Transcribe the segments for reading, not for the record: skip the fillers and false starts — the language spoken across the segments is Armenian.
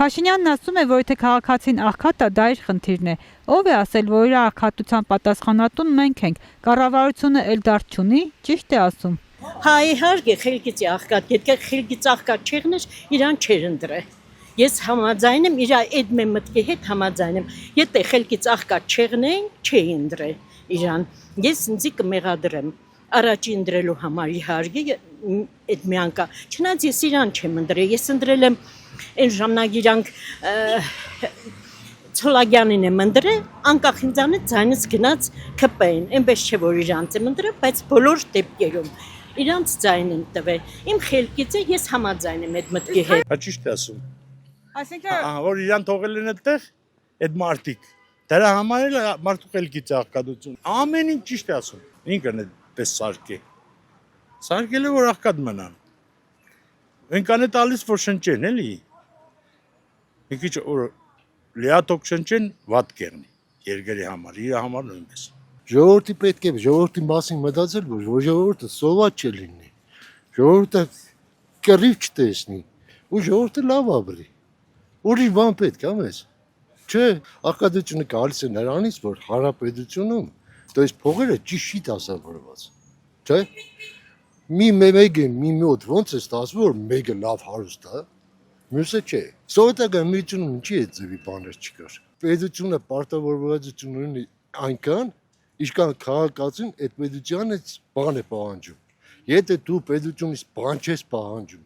Փաշինյանն ասում է, որ եթե քաղաքացին աղքատ է, դա իր խնդիրն է։ Ով է ասել, որ իր աղքատության պատասխանատուն մենք ենք։ Կառավարությունը էլ դարձ չունի, ճիշտ է ասում։ Հա իհարկե խելքից աղքատ, եթե խելքից աղքատ չեղներ, իրան չեր ընտրե։ Ես համաձայն եմ իր այդ մեր մտքի հետ համաձայն եմ։ Եթե խելքից աղքատ չեղնեին, չէի ընտրե իրան։ Ես ինձի կմեղադրեմ առաջի ընտրելու համար իհարկե այդ մի անգա։ Չնայած ես իրան չեմ ընտրել, ես ընտրել եմ այն ժամանակ իրանք Ցոլագյանին եմ ընտրել, անկախ ինձանից ձայնս գնաց ԿՊ-ին, այնպես չէ որ իրանց եմ ընտրել, բայց բոլոր դեպքերում իրանց ձայն եմ տվել։ Իմ խելքից է, ես համաձայն եմ այդ մտքի հետ։ Հա ճիշտ է ասում։ Այսինքն Որ իրան թողել են այդտեղ, այդ մարդիկ։ Դրա համար էլ մարդու խելքից աղքատություն։ Ամեն ինչ ճիշտ է ասում։ Ինքն այդպես սարքե։ Սարքել է որ աղքատ մնան։ Ինքան է տալիս որ շնչեն, էլի։ Մի քիչ որ լիաթոք շնչեն վատ կերնի երկրի համար, իր համար նույնպես։ Ժողովրդի պետք է ժողովրդի մասին մտածել, որ ժողովուրդը սոված չլինի։ Ժողովուրդը կռիվ չտեսնի, ու ժողովուրդը լավ ապրի։ Ուրիշ բան պետք է մեզ։ Չէ, աղքատությունը գալիս է նրանից, որ հանրապետությունում, то есть փողերը ճիշտ չի դասավորված։ Չէ։ Մի մոտ ոնց է ստացվում, որ մեկը լավ հարուստ է, մյուսը չէ։ Սովետական միությունում ինչի է ձևի բաներ չկար։ Պետությունը պարտավորվածություն ունի այնքան, ինչքան քաղաքացին այդ պետությանից բան է պահանջում։ Եթե դու պետությունից բան չես պահանջում,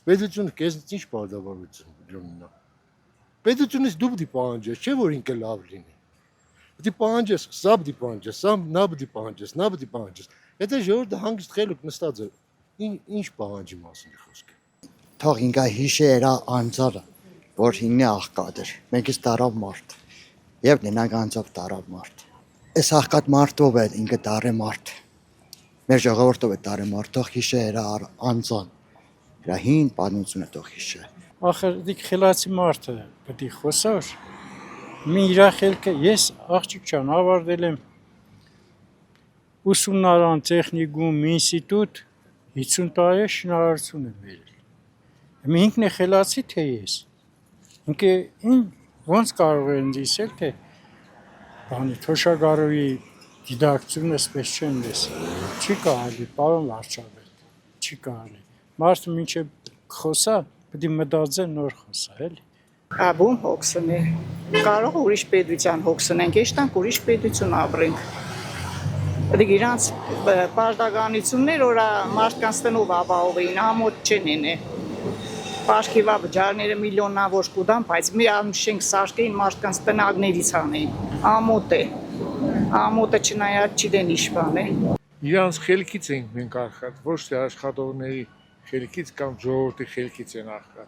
պետությունը քեզնից ինչ պարտավորություն ունի։ Պետությունից դու պետք է պահանջես, չէ՞ որ ինքը լավ լինի։ Պետք է պահանջես, սա պետք է պահանջես, սա նա պետք է պահանջես, նա պետք է պահանջես։ Եթե ժողովուրդը հանգիստ խելոք նստած է, ինչ պահանջի մասին է խոսքը։ Թող ինքը հիշե իր անձը, որ ինքն է աղքատ էր։ Մեկից տարավ մարդ։ Եվ նրանք անձով տարավ մարդ։ Այս աղքատ մարդով է ինքը դարե մարդ։ Մեր ժողովուրդով է դարե մարդ, թող հիշե իր անձան։ Իր հին պատմությունը թող հիշե։ Ախր դիք խելացի մարդը պետք է խոսար։ Մի իր խելքը ես աղջիկ ջան ավարտել եմ ուսումնարան տեխնիկում ինստիտուտ 50 տարի շինարարություն եմ վերել։ Մի ինքն է խելացի թե ես։ Ինքը ոնց կարող է ինձ ասել թե բանի թոշակառուի դիդակտիկությունը սպես չեն լսել։ Չի կարելի, պարոն վարչապետ, չի կարելի։ Մարդը մինչև խոսա, պետք է մտածել նոր խոսա, էլի։ Աբուն հոգսնի։ Կարող ուրիշ պետության հոգսնենք, եշտանք ուրիշ պետություն ապրենք։ Պետք է իրանց պարտականություններ, որ մարդկանց տնով ապահով էին, ամոթ չեն ինե։ Պաշկիվա բջարները միլիոնավոր կուդան, բայց մի ամշենք սարքեին մարդկանց տնագներից անեին։ Ամոթ է։ Ամոթը չնայած չիդեն ինչ բան է։ Իրանց խելքից ենք մենք աղքատ, ոչ թե աշխատողների խելքից կամ ժողովրդի խելքից են աղքատ։